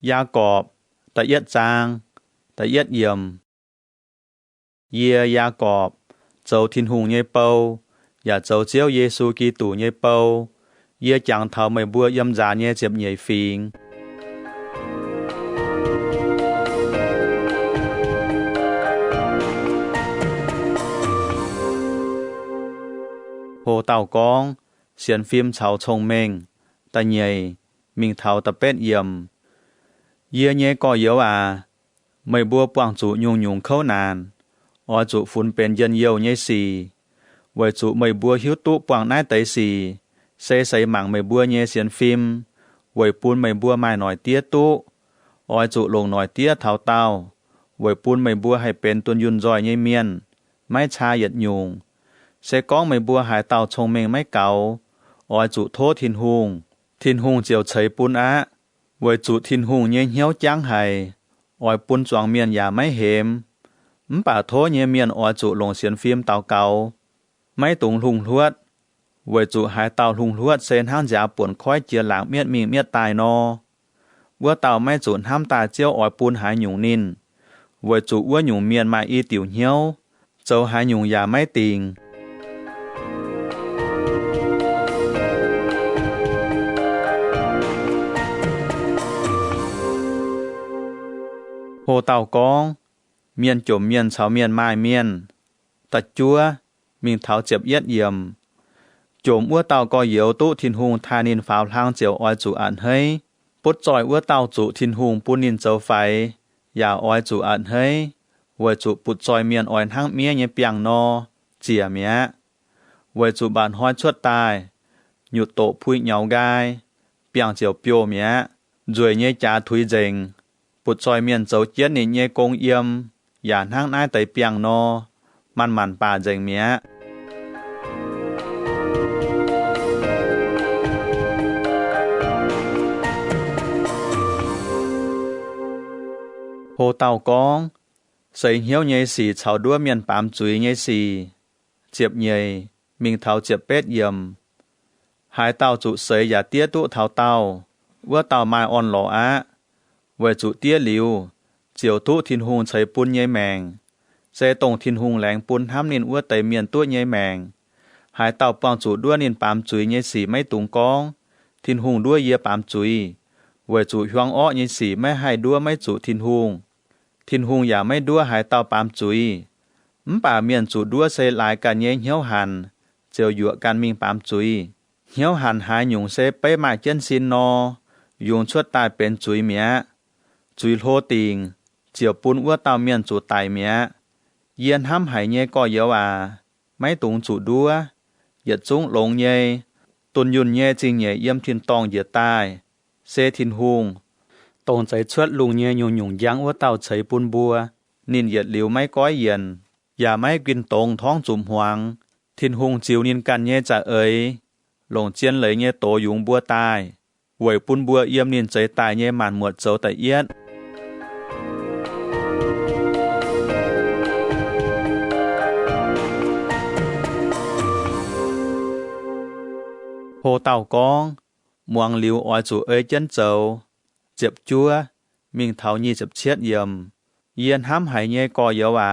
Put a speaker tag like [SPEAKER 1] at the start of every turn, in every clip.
[SPEAKER 1] ยากอบตะเอียดจางตะเอียดเยี่ยมเยียยากอบเจ้าทินหุงเยเปาอย่าเจ้าเจียวเยซูกีตู่เยเปาเยียจังเท่าไม่บัวยำจาเยเจ็บเยฟิงโหเต่ากองเสียนฟิล์มเฉาชงเมงตะเยยมิงเท่าตะเป็ดเยี่ยมเยี่ยเยก่อเยาวไม่บัวปวางจุยุงเข้านานออจุฝุ่นเป็นเย็นเยียวเยสีไว้จุไม่บัวหิวตุปวางนายไตสีเสใส่หมังไม่บัวเยเสียนฟิล์มไว้ปูนไม่บัวไม้หน่อยเตี้ยตุออจุลงหน่อยเตี้ยเท่าเต้าไว้ปูนไม่บัวให้เป็นตุนยุนจอยเยเมียนไม่ชาหยัดยุงเสก้องไม่บัวหายเต่าชงเมงไม่เก่าออจุโทษทินหุงเจียวเฉยปุนอะไว้จุทินหุงเยเหี้ยวจ้างไห้ออยปุนจวงเมียนอย่าไม่เหมป่าโทเยเมียนออจุลงเสียนฟิล์มเต่าเก่าไม่ตุงลุงลวดไว้จุหายเต่าลุงลวดเซนห้างจ่าป่วนค่อยเจียหลังเมียดมีเมียดตายนอวัวเต่าไม่จุนห้ามตาเจียวออยปูนหายหยุงนินไว้จุวัวหยุงเมียนมาอีติ๋วเหี้ยวเจ้าหายหยุงอย่าไม่ติงโหเต่ากองเมียนจมเมียนเฉาเมียนไม้เมียนตัดจัวมิงเท้าเจ็บเยียดเยี่ยมโจมอ้วเต่าก็เหยียวตุทินหุงทานินฝาวทางเจียวออยจุอันเฮยปุดจอยอ้วเต่าจุทินหุงปูนินเจ้าไฟอย่าออยจุอันเฮยไว้จุปุดจอยเมียนออยทั้งเมียเยเปียงนอเจียเมียไว้จุบานห้อยชวดตายหยุดโตพุยเหนียวกายเปียงเจียวเปียวเมียจวยเยจ่าถุยเจงปุดจอยเมียนเจ้าเจียนนี่เยกงเอี่ยมอย่าทั้งนายไตเปียงนอมันป่าเจงเมียโหเต่ากองใส่เหี้ยวเยสีเฉาดัวเมียนปามจุยเยสีเจ็บเยมิงเท้าเจ็บเป็ดเยี่ยมหายเต่าจุเสยอย่าเตี้ยตุเท้าเต่าว่าเต่าไม้อ่อนหล่ออะไว้จุเตี้ยหลิวเจียวตุทินหุงใส่ปุ้นเยแมงเสตรงทินหุงแหลงปุ้นห้ามนินอ้วไตเมียนตัวเยแมงหายเต่าปองจุด้วนินปามจุยเยสีไม่ตุงกองทินหุงด้วยเยียปามจุยไว้จุหวงอ้อเยสีไม่ให้ดัวไม่จุทินหุงอย่าไม่ดัวหายเต่าปามจุยป่าเมียนจุดัวเซหลายกันเยเหี้ยวหันเจียวหยวกันมิงปามจุยเหี้ยวหันหายหยุงเซไปมาเจนซินนอยุงชวดตายเป็นจุยเมียจุยโลติงเจียวปุนอ้วเต่าเมียนจุตายเมียเยียนห้ำหายเยก็เยาวาไม่ตุงจุดัวเหยียดจุ้งหลงเยตุนยุนเยจริงเยเยี่ยมทินตองเหยียดตายเซทินหุงตรงใจชวดลุงเยยุงยังอ้วเต่าเฉยปุนบัวนินเหยียดหลิวไม่ก้อยเย็นอย่าไม่กินตรงท้องจุ่มหวงทินหุงจิวนินกันเยจะเอ๋ยหลงเจียนเลยเยโตยุงบัวตายหวยปุนบัวเยี่ยมนินใจตายเยหมันหมวดเจ้าแต่เอียดโหเต่ากองมวงหลิวออยจุเอ๋ยเจียนเจ้าเจ็บจัวมิงเท้ายี่เจ็บเชียดเยี่ยมเยียนห้ำหายเยก่อเยาวา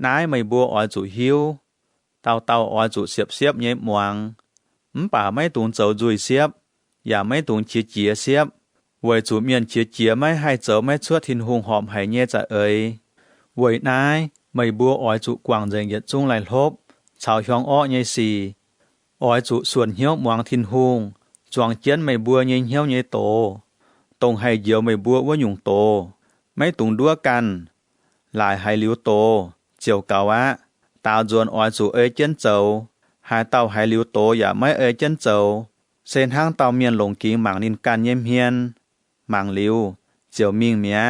[SPEAKER 1] นายไม่บัวออยจุหิวเต่าออยจุเสียบเยมวงป่าไม่ตุงเจ้าจุยเสียบอย่าไม่ตุงเจียเสียบไว้จุเมียนเจียไม่ให้เจ้าไม่ชั่วทินหุงหอมหายเยจะเอ๋ยไว้นายไม่บัวออยจุกวางเจงเย็ดจุงไหลลบชาวฮยองอ้อเยสีออยจุส่วนเหี้ยวมวงทินหุงจวงเจียนไม่บัวเยเหี้ยวเยโตตรงให้เดียวไม่บัวว่าหยุงโตไม่ตุงดัวกันหลายให้หลิวโตเจียวเกาวะตาจวนออยจุเอ๋ยเจียนเจ้าหายเต่าให้หลิวโตอย่าไม่เอ๋ยเจียนเจ้าเส้นทางเต่าเมียนหลงกิงหมางนินกันเยี่ยมเฮียนหมางหลิวเจียวมิงเมีย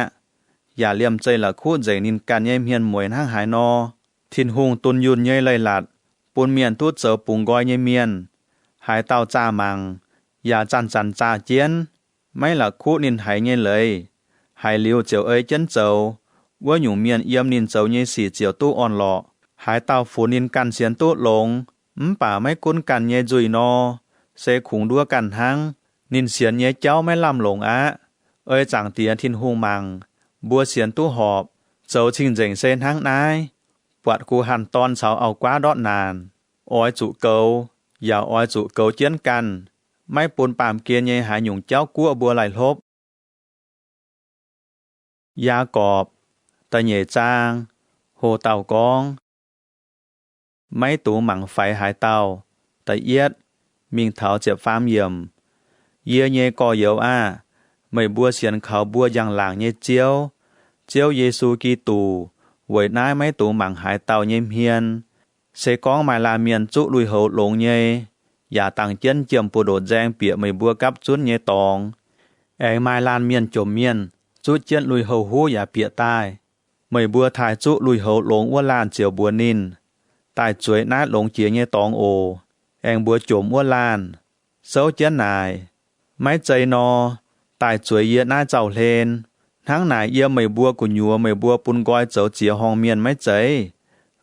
[SPEAKER 1] อย่าเลี่ยมใจละคู่ใจนินกันเยี่ยมเฮียนหมวยห้างหายนอทินหุงตุนยุนเย่ยเลยหลัดปูนเมียนตู้เจอปุงก้อยเยี่ยมเมียนหายเต่าจ้ามังอย่าจันจ้าเจียนไม่ละคู่นินหายเงี้ยเลยหายหลิวเจียวเอ๋ยเจียนเจ้าว่าอยู่เมียนเยี่ยมนินเจ้าเยี่ยสีเจียวตู้อ่อนหล่อหายเต่าฝูนินกันเสียนตู้หลงป่าไม่กุ้นกันเยี่ยจุยนอเสขุงดัวกันทั้งนินเสียนเย่เจ้าไม่ลำหลงอะ chẳng tía thiên hung mằng, bua xiên tu họp, dấu trình dành sen hang nái, quạt cu hàn ton sáu ao quá đót nàn, ói trụ cầu, dạo ói trụ cầu chiến căn, máy bùn pàm kia nhé hãy nhung cháu cua bua lại lốp. Gia cọp, ta nhẹ trang, hồ tàu con. Máy tủ mặn phải hải tàu, ta yết, mình thảo chẹp phám yểm. Yê nhé có yếu mày bua xiên khảo bua giang làng nhé chiếu Giê-xu Kitô, với nái máy tủ mặn hải tàu nhé hiền. Sẽ có mày là miền trụ lùi hậu lộn nhé, giả tăng chân chiếm bùa đột giang bịa mày bua cắp chút nhé tòng. Mày lan miền chồm miền, chút chân lùi hậu hú giả bịa tai. Mày bua thải trụ lùi hậu lộn ua lan chiều bua nín. Tài chuối nát lộn chia nhé tòng ồ, bua chồm ua lan. Sấu chân này, máy chạy nó, tài chuối yết nát chào lên. Tháng này yê mày bua của nhùa mày bua pun gói chấu chìa hong miền máy chạy.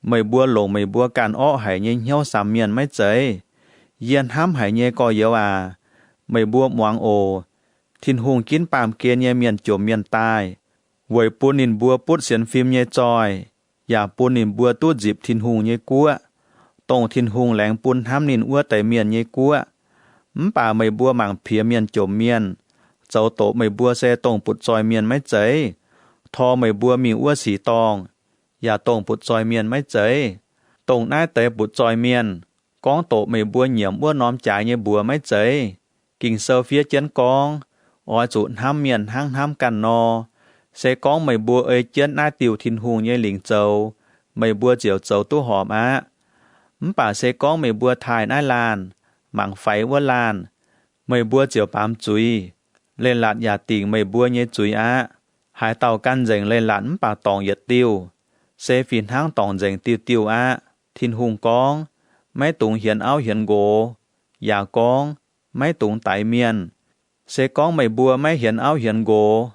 [SPEAKER 1] Mày bua lộn mày bua càn ọ hải nhé nhau xàm miền máy chạy. Yên hám hải nhé có yếu mày bua moang ồ, thiên hùng kín pàm kia nhé miền chồm miền tai. Với pun nín bua pút xiên phim nhé tròi,อย่า pun nín bua tút dịp thiên hùng nhé cua. Tông thiên hùng lẻng pun hám nín ua tại miền nhé cua. Bà mày bua mảng phía miền chồm miền. Cháu tổ mày bua xe tông bụt tròi miền máy cháy. Thò mày bua mi ua xỉ tòng.อย่า tông bụt tròi miền máy cháy. Tông nái tế bụt tròi miền. Con tổ mày bua nhiễm ua nóm trái như bua máy cháy. Kinh sơ phía chân con. Ói chụn hám miền hang hám cằn nò. Sẽ có mày bua ơi chân nái tiểu thiên hùng như lính châu. Mày bua chiều châu tu hòm Bà sẽ có mày bua thải nái làn. Mảng phái ua làn. Mày bua chiều bám chúi. Lên lạt giả tình mày bua nhé chúi Hải tàu căn dành lên lạt bà tòng yết tiêu. Sẽ phiền hang tòng dành tiêu tiêu Thiên hùng con. Máy tùng hiền áo hiền gỗ. Giả con. Máy tùng tại miền. Sẽ có mày bua máy hiền áo hiền gỗ.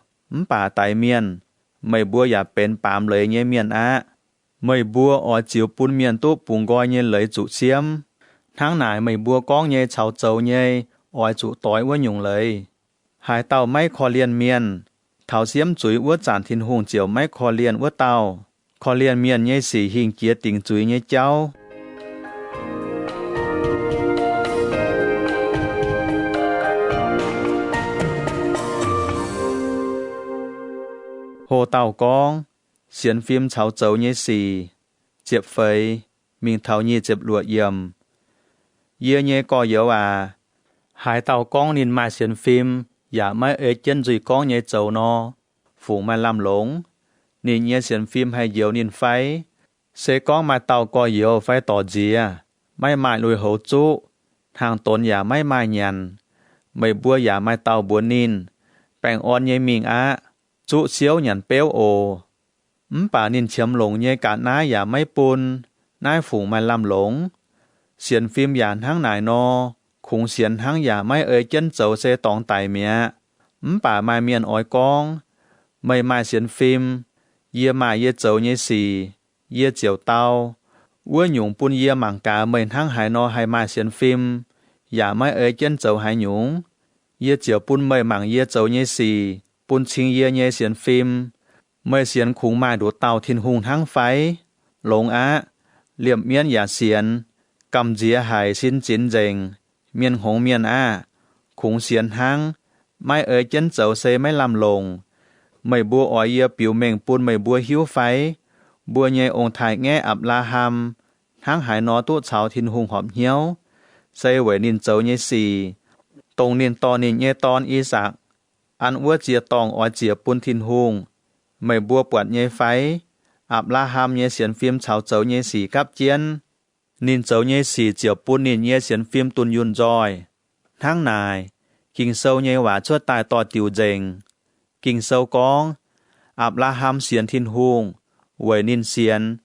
[SPEAKER 1] Bà tại miền. Mày bua giả bên bám lấy nhé miền Mày bua ở chiều pun miền tốt bùng gọi nhé lấy chủ xiêm. Tháng này mày bua con nhé cháu châu nhé. Ở chủ tối ua nhung lấy. Hải tàu máy khó liên miền. Thảo xiêm chuối ua chản thiên hùng chiều máy khó liên ua tàu. Khó liên miền nhé xỉ hình kia tình chuối nhé cháu. Hồ tàu con. Xiên phim cháu châu nhé xỉ. Chiệp phây. Mình thảo nhé chiệp lụa yểm. Yê nhé có yếu Hải tàu con nín mai xiên phim. Giả mai ế chân dùi con nhé châu nó. Phủ mai làm lống. Nín nhé xiên phim hay yếu nín phái. Sẽ có mai tàu có yếu phái tỏ gì Mai mai lùi hậu chú. Hàng tốn giả mai mai nhằn. Mày bua giả mai tàu bua nín. Bèng ôn nhé mình Chú xíu nhằn béo ồ. Bà nín chiếm lống nhé cả nái giả mai bùn. Nái phủ mai làm lống. Xiên phim giả tháng này nó. Khung xiên hang giả mai ơi chân châu xe tòng tài mẹ. Bà mai miền oi con. Mày mai xiên phim. Yê mai yê châu nhé xì. Yê chiều tao. Ua nhung pun yê mảng cả mày hang hải nó hay mai xiên phim. Giả mai ơi chân châu hải nhung. Yê chiều pun mày mảng yê châu nhé xì. Pun chinh yê nhé xiên phim. Mày xiên khung mai đổ tàu thiên hùng hang phái. Lông liệm miên giả xiên. Cầm dìa hải xin chín dành. Miền hồng miền khủng xiên hang. Mai ơi chân châu xe máy làm lồng. Mày bua ỏi yê biểu mình pun mày bua hiếu phái. Bua nhé ông thái nghe ập la ham. Hang hải nó tốt cháu thiên hùng họp hiếu. Xe với nín châu nhé xì. Tông nín to nín nhé ton y sạc. Ăn ua chìa tòng ỏi chìa pun thiên hùng. Mày bua bọt nhé phái. Ập la ham nhé xiên phim cháu châu nhé xì cắp chiên. Nín châu nhé xì chiều pun nín nhé xiên phim tuân yun rồi. Tháng này, kinh sâu nhé quả chuột tài tỏ tiểu dành. Kinh sâu con, ạp la ham xiên thiên hùng, với nín xiên.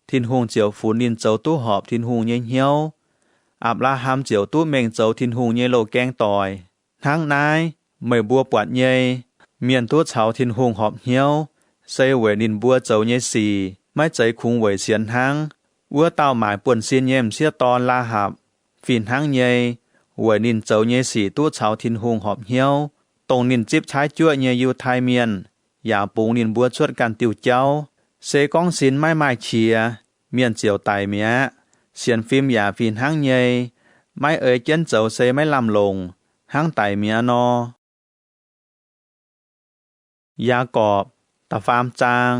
[SPEAKER 1] Thiên hùng chiều phú nín châu tu họp thiên hùng nhé hiếu. Ạp la ham chiều tu mình châu thiên hùng nhé lộ keng tỏi. Tháng này, mày bua bọt nhé, miền tu cháu thiên hùng họp hiếu. Xây với nín bua châu nhé xì, mai cháy khung với xiên hang. Ua tao mải buồn xin nhem xia to la hạp. Phìn hang nhê. Với nín châu nhé xì tu cháu thiên hùng họp hiếu. ตรงนินจิบใช้จั่วเยอยู่ไทยเมียนอย่าปูงนินบัวชวดกันติวเจ้าเซกองสินไม้เชียเมียนเจียวไตเมียเสียนฟิล์มอย่าฟินห้างเยไม่เอ่ยเจนเจ้าเซไม่ลำลงห้างไตเมียนอยากอบตะฟามจาง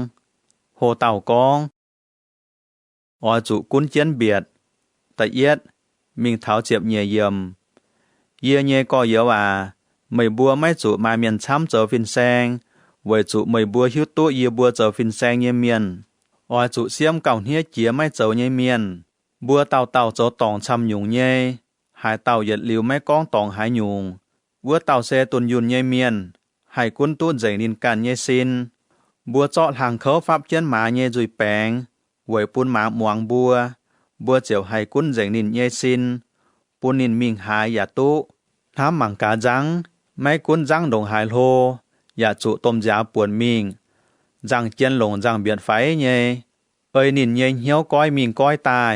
[SPEAKER 1] โหเต่ากองออจุกุ้นเจียนเบียดตะเอียดมิงเท้าเจ็บเยี่ยเยี่ยมเยี่ยเย่ก็เยอะว่าไม่บัวไม่จุมาเมียนช้ำเจอฟินแซงไว้จุไม่บัวหิวตู้เยี่ยบัวเจอฟินแซงเยี่ยเมียนออจุเสียมเก่าเฮียเจียไม่เจอเยี่ยเมียนบัวเต่าเต่าเจอตองช้ำยุงเย่หายเต่าเหยียดหลิวไม่ก้องตองหายยุงวัวเต่าเซตุนยุนเยี่ยเมียนให้กุ้นตู้เจงดินกันเยี่ยซินบัวเจาะทางเขาฟับเจียนหมาเย่จุยแปงไว้ปุนหมาหมวงบัวเจียวให้กุ้นเจงดินเย่ซินปุนนินมิงหายอย่าตู้น้ำหมังกาจังไม่กุ้นจังดงหายโลอย่าจุต้มยาปวนมิงจังเจียนหลงจังเบียดไฟเย่เอ้ยนินเย่เหี้ยวก้อยมิงก้อยตาย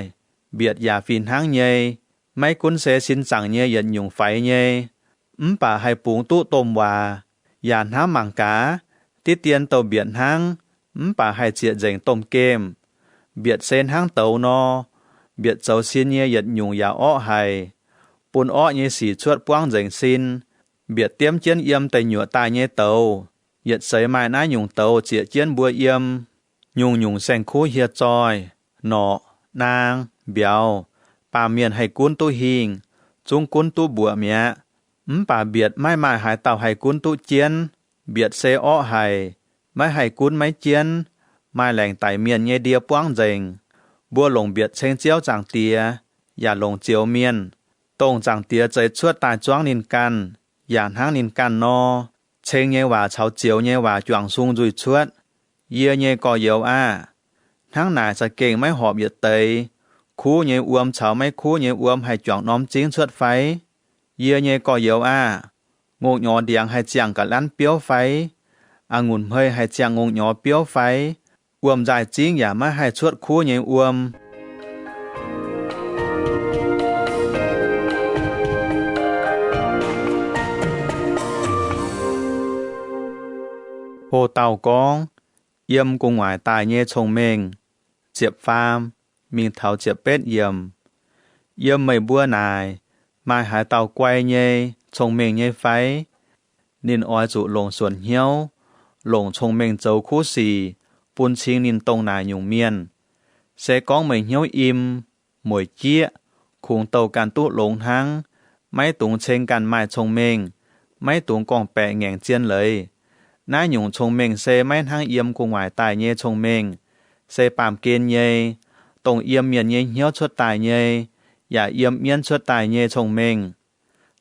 [SPEAKER 1] เบียดอย่าฟินห้างเย่ไม่กุ้นเสสินจังเย่ยันยุงไฟเย่ป่าให้ปุงตู้ต้มว่าอย่าน้ำหมังกาติเตียนเตาเบียดห้างป่าให้เจียเจงต้มเกมเบียดเส้นห้างเตานอเบียดเจ้าซินเย่ยันยุงอย่าอ้อให้ปุนอ้อเย่สีชวดป้วงเจงซินเบียดเตรียมเจียนเยี่ยมแต่หยัวตายเย่เตาเหยียดใส่ไม้หน้ายุงเตาเจียเจียนบัวเยี่ยมยุงแสงคู่เฮียจอยหนอนางเบียวป่าเมียนให้กุ้นตู้หิงจุงกุ้นตู้บัวเมียป่าเบียดไม่หายเต่าให้กุ้นตู้เจียนเบียดเซอ้อให้ไม่ให้กุ้นไม่เจียนไม่แหล่งไตเมียนเย่เดียป้วงเจงบัวหลงเบียดเชงเจียวจางเตียอย่าลงเจียวเมียนตรงจางเตียใจชวดตายจ้วงนินกันอย่าห้างนินกันนอเชงเยว่าเฉาเจียวเยว่าจวงซุงจุยชวดเยี่ยเยก่อเยวทั้งหนายจะเก่งไม่หอบเหยียดเตยคู่เยอวมเฉาไม่คู่เยอวมให้จวงน้อมจริงชวดไฟเยี่ยเยก่อเยวงกหยอเดียงให้เจียงกับล้านเปี้ยวไฟองุ่นเฮยให้เจียงงกหยอเปี้ยวไฟอวมใจจริงอย่ามาให้ชวดคู่เยอวมโหเต่ากองเยี่ยมกุงหวายตายเย่ชงเมงเจ็บฟามมีเถาเจ็บเป็ดเยี่ยมไม่บัวนายมาหายเต่าไกวเย่ชงเมงเย่ไฟนินออยจุลงส่วนเหี้ยวลงชงเมงเจ้าคู่สีปุนชิงนินตรงนายยุงเมียนเสกองไม่เหี้ยวอิ่มหมวยเจี๊ยคุงเต่าการตู้ลงทั้งไม่ตุงเชงกันไม้ชงเมงไม่ตุงกองแปะแง่งเจียนเลยน้าหยุ่งชงเมงเซไม่ทั้งเอี่ยมคงหวายตายเย่ชงเมงเซปามเกณฑ์เย่ตรงเอี่ยมเมียนเย่เหี้ยวชดตายเย่อย่าเอี่ยมเมียนชดตายเย่ชงเมง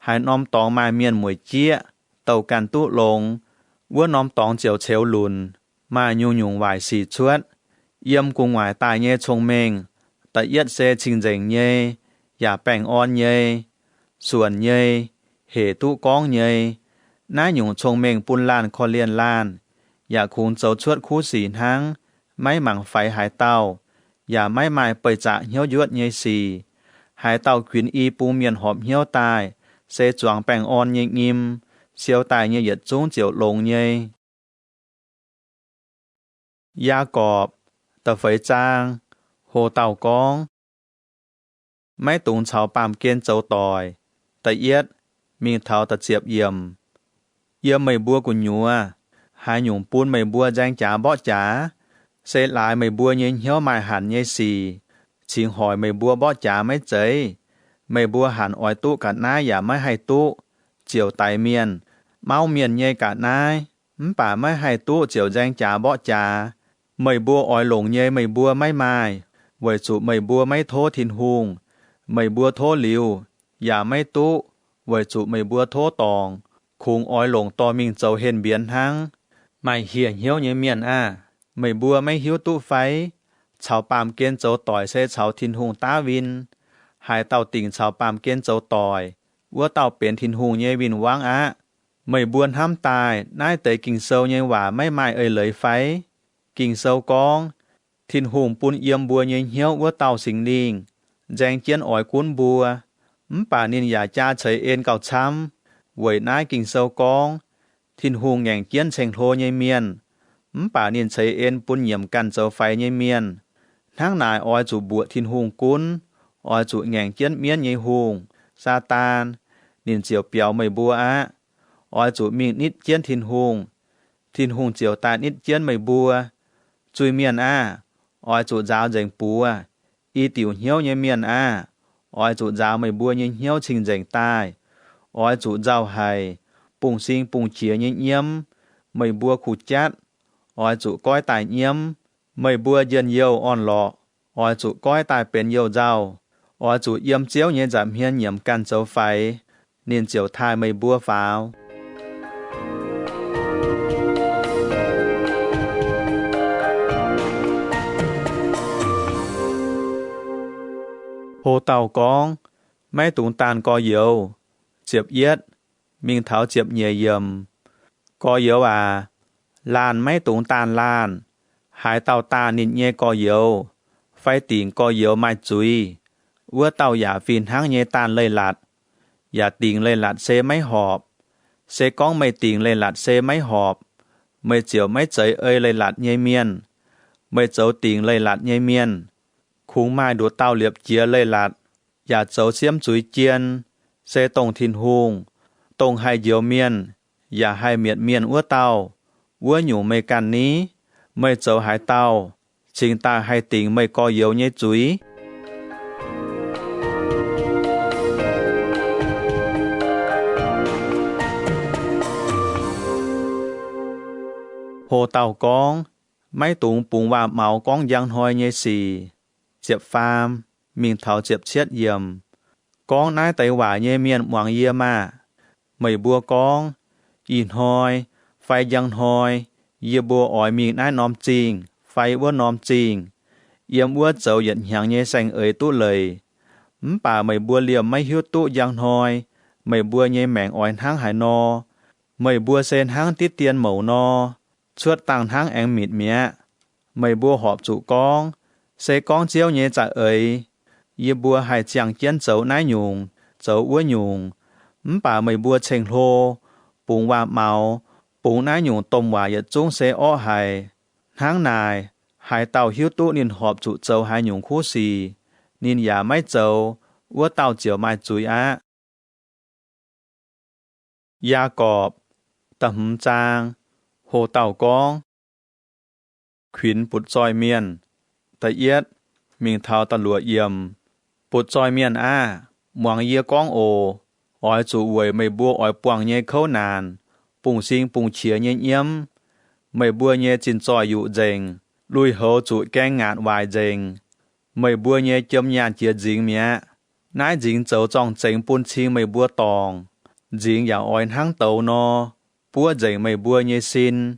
[SPEAKER 1] หายน้อมตองมาเมียนหมวยเจี๊ยเต่ากันตู้ลงวัวน้อมตองเจียวเชวลุนมายุงหวายสีชวดเอี่ยมคงหวายตายเย่ชงเมงตะเอียดเซชิงเจงเย่อย่าแป่งอ่อนเย่ส่วนเย่เหตุกองเย่น้าหยุ่งชงเมงปุนลานคอเลียนลานอย่าคุงเจ้าชวดคู่สีทั้งไม่หมั่งไฟหายเต้าอย่าไม่หมายเปิดจะเหี้ยวยวดเยสีหายเต้าขวินอีปูเมียนหอบเหี้ยวตายเสจวงแป่งอ่อนเยงิมเสียวตายเยเหยียดจุ้งเจียวลงเยยากอบตะเฟยจางโหเต่ากองไม่ตุงเฉาปามเกณฑ์เจ้าตอยตะเอียดมีเท้าตะเจียบเยี่ยมไม่บัวกุญญัวหาหยุ่งปูนไม่บัวแจงจ๋าเบาะจ๋าเศษหลายไม่บัวเย็นเหี้ยวไม่หันเยสีชิงหอยไม่บัวเบาะจ๋าไม่เจยไม่บัวหันอ้อยตู้กัดน้าอย่าไม่ให้ตู้เจียวไตเมียนเมาเมียนเยกัดนายป่าไม่ให้ตู้เจียวแจงจ๋าเบาะจ๋าไม่บัวอ้อยหลงเยไม่บัวไม่ไม้ไว้สุไม่บัวไม่โททินหุงไม่บัวโทหลิวอย่าไม่ตู้ไว้สุไม่บัวโทตองคุงอ้อยหลงตอมิงเจ้าเห็นเบียนทั้งไม่เหี่ยเหี้ยวเยเมียนไม่บัวไม่หิวตู้ไฟชาวปามเกณฑ์เจ้าต่อยเสชาวทินหุงตาวินหายเต่าติ่งชาวปามเกณฑ์เจ้าต่อยวัวเต่าเปลี่ยนทินหุงเยวินว่างไม่บวนห้ามตายนายเตยกิ่งเซาเยหว่าไม่ไม้เลยไฟกิ่งเซากองทินหุงปุนเอี่ยมบัวเยเหี้ยววัวเต่าสิงลิงแจงเจียนอ้อยกุ้นบัวป่านินอย่าจ้าเฉยเอ็นเก่าช้ำเวยนายกิ่งเซากอง thiên hùng ngành chiến sành thô nhây miên bà niên xây ên bún nhiệm căn dầu phái nhây miên tháng nài oi chủ bụa thiên hùng cún oi chủ ngành chiến miên nhây hùng sa tan niên chiều béo mây bùa á oi chủ miên nít chiến thiên hùng chiều ta nít chiến mây bùa chui miên á oi chủ giáo dành bùa y tiểu hiếu nhây miên á oi chủ giáo mây bùa nhây hiếu trình dành tai oi chủ giáo hay bùng sinh bùng chia nhây nhiễm mây bùa khu chát oi chủ coi tài nhiễm mây bùa dân yêu on lọ oi chủ coi tàiเป็นyêu giàu oi chủ yếm chiếu nhây giảm hiên nhiễm căn dấu phái niên chiều thai mây bùa pháo hồ tàu con mấy tụng tàn co dầu chiệp yết mình tháo chiệp nhẹ yầm co dầu à làn mấy tụng tàn làn hai tàu ta nịnh nhẹ co dầu phái tiền co dầu mai chui vua tàu giả phiền háng nhẹ tàn lây lạt giả tiền lây lạt xe máy họp xe con mấy tiền lây lạt xe máy họp mấy chiều mấy trời ơi lây lạt nhẹ miên mấy cháu tiền lây lạt nhẹ miên khung mai đũa tàu liệp chia lây lạt giả cháu xiêm chuối chiên xe tông thiên hùng tông hai diều miên giả hai miệt miên ua tàu ua nhủ mấy can ní mấy cháu hai tàu chính ta hai tiền mấy co dầu nhé chuối hồ tàu con mấy tụng bùng và máu con giang hoi nhé xì chiệp pham mình thảo chiệp chết yểm con nái tay quả nhé miên hoàng yê mà mày bua con in hoi phai giang hoi yê bua ỏi mình nái nóm chinh phai bua nóm chinh yếm bua dầu dẫn hàng nhé xanh ấy tú lời bà mày bua liềm mấy hiếu tú giang hoi mày bua nhé mẻng ỏi háng hải no mày bua sen háng tiết tiên màu no suốt tăng háng anh mịt mía mày bua họp chủ con xe con chiếu nhé trả ấy yê bua hai chàng chiến dấu nái nhung dấu ua nhung bà mày bua chênh hô bùng hoa màu bùng nái nhung tôm hòa yết chung xe ó hai tháng này hai tàu hiếu tụ nên họp chủ dấu hai nhung khu xì nên giả mấy dấu ua tàu chiều mai chuối á gia cọp tầm trang hồ tàu con khuyến bụt dòi miên tại yết mình thao tà lùa yểm bụt dòi miên á mhoàng yê con ồ ỏi chủ uầy mày bua ỏi quảng nhê khâu nàn bùng sinh bùng chia nhê yếm mày bua nhê chín dòi dụ dành lùi hấu chủ keng ngạn vài dành mày bua nhê châm nhàn chia dính mía nái dính dấu trong dành bún chinh mày bua tòng dính giả ỏi hăng tàu no bua dành mày bua nhê xin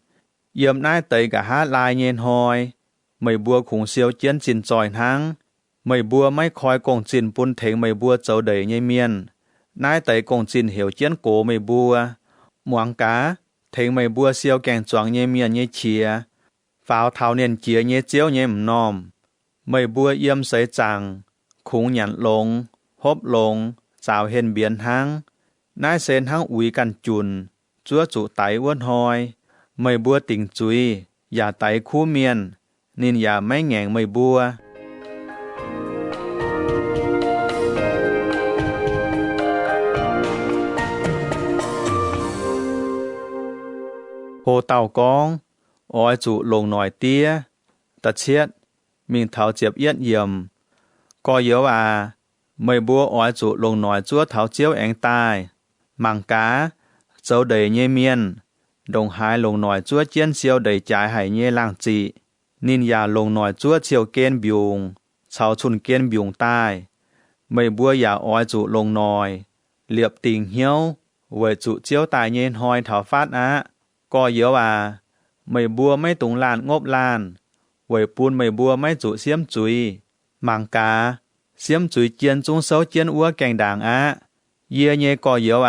[SPEAKER 1] yếm nái tây cả hát lai nhên hoi mày bua khủng siêu chiến chín dòi hăng mày bua mấy khói công chín bún thèng mày bua dấu đầy nhê miên nái tây công chín hiểu chiến cổ mày bua muang cá thèng mày bua siêu kèng choáng nhê miên nhê chia pháo tháo niên chia nhê chiếu nhê nòm mày bua yếm sấy chẳng khủng nhặn lông hốp lông chào hên biến hăng nái sen hăng uy căn chùn chúa chủ tái uốn hoi mày bua tỉnh chuiอย่าไตคู่เมียนนินอย่าไม่แงงไม่บัวโหเต่ากองอ้อยจุลงหน่อยเตี้ยตะเชียดมิงเถาเจ็บเอียดเยี่ยมก็เยอะไม่บัวอ้อยจุลงหน่อยจั่วเถาเจียวแองตายมังกาเจ้าเดยเยเมียนđồng hai lồng nòi chúa chiến siêu đầy trái hải nhê làng trị nín ya lồng nòi chúa chiều kiên biùng chào chun kiên biùng tai mây bua ya ói trụ lồng nòi liệp tình hiếu với trụ chiếu tài nhên hoi thảo phát á co yếu mây bua mấy tùng làn ngốp làn với pun mây bua mấy trụ xiêm chuối mang cá xiêm chuối chiên chung sấu chiên úa cành đàng á yê nhê co yếu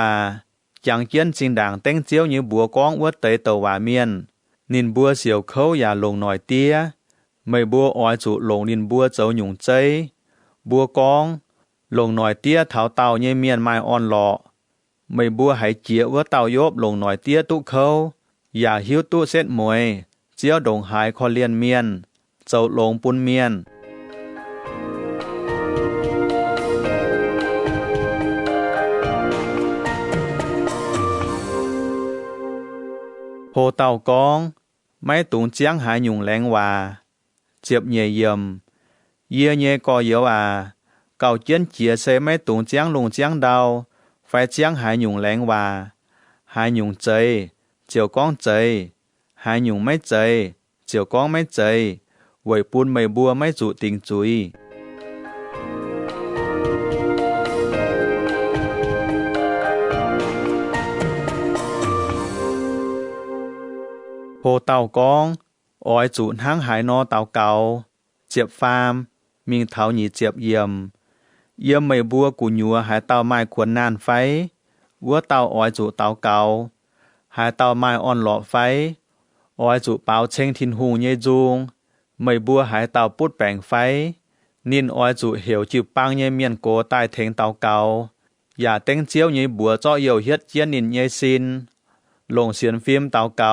[SPEAKER 1] chẳng chiến xin đảng tên chiếu như bùa con uất tới tàu hòa miên nín bùa siêu khâu ya lồng nòi tía mây bùa ói trụ lồng nín bùa dấu nhung chây bùa con lồng nòi tía tháo tàu như miên mai on lọ mày bua hãy chia với tàu dốt lồng nổi tía tụ khâu,อย่าหิวตู้เส้นมวยเจียวดงหายคอเลียนเมียนเจ้าลงปุนเมียนโพเต่ากองไม่ตุงเจียงหายหยุ่งแรงว่าเจ็บเหยี่ยมเยี่ยเย่ก่อเยอะเก่าเจียนเจียเซไม่ตุงเจียงลงเจียงดาวไฟเจียงหายหยุ่งแรงว่าหายหยุ่งใจเจียวก้องใจหายหยุ่งไม่ใจเจียวก้องไม่ใจไหวปุนไม่บัวไม่จุติงจุยโพเต่ากองอ้อยจุนห้างหายนอเต่าเก่าเจ็บฟาร์มมิงเท้าหนีเจ็บเยี่ยมไม่บัวกูยัวหายเต่าไม้ขวนนานไฟวัวเต่าอ้อยจุเต่าเก่าหายเต่าไม้อ่อนหล่อไฟอ้อยจุเปาเชงทินหูเยจูงไม่บัวหายเต่าปุดแปลงไฟนินอ้อยจุเหี่ยวจิบปังเยเมียนโกใต้เทงเต่าเก่าอย่าเต้งเจียวเยบัวเจาะเหี่ยวเฮ็ดเจียนนินเยซินลงเสียนฟิล์มเต่าเก่า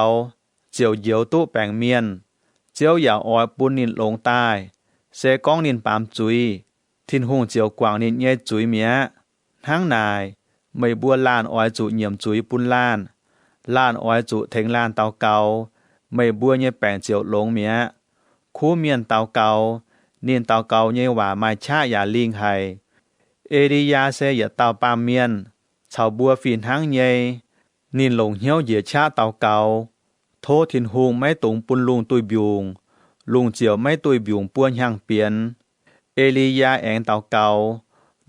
[SPEAKER 1] เจียวเหี่ยวตู้แปลงเมียนเจียวอย่าอ้อยปุนนินลงใต้เสก้องนินปามจุยทินหูเจียวกวางนินเยจุยเมียทั้งนายไม่บัวล้านอ้อยจุเหยี่ยมจุยปุนล้านอ้อยจุเทงล้านเต่าเก่าไม่บัวเยแปลงเจียวลงเมียคู่เมียนเต่าเก่านินเต่าเก่าเยว่าไม้ชาอย่าลิงไห้เอริยาเสอย่าเต่าปามเมียนชาวบัวฟีนทั้งเยนินหลงเหี้ยวเหยียชาเต่าเก่าโททินหูไม่ตุงปุนลุงตุยบิวงลุงเจียวไม่ตุยบิวงป้วนย่างเปลี่ยนเอลียาแองเต่าเก่า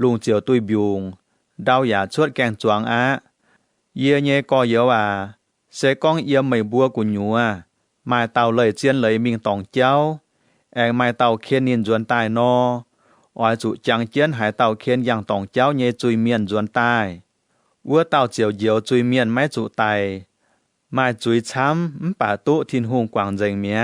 [SPEAKER 1] ลุงเจียวตุยบิวงดาวอย่าชวดแกงจวงอะเยี่ยเยก็เยอะว่าเสก้องเยี่ยมไม่บัวกุญญัวไม้เต่าเลยเจียนเลยมิงตองเจ้าแองไม้เต่าเคียนนินจวนใต้นออ้อยจุจังเจียนหายเต่าเคียนอย่างตองเจ้าเยจุยเมียนจวนใต้วัวเต่าเจียวเยียวจุยเมียนไม่จุไตไม้จุยช้ำป่าตุทินหงกวางเจงเมีย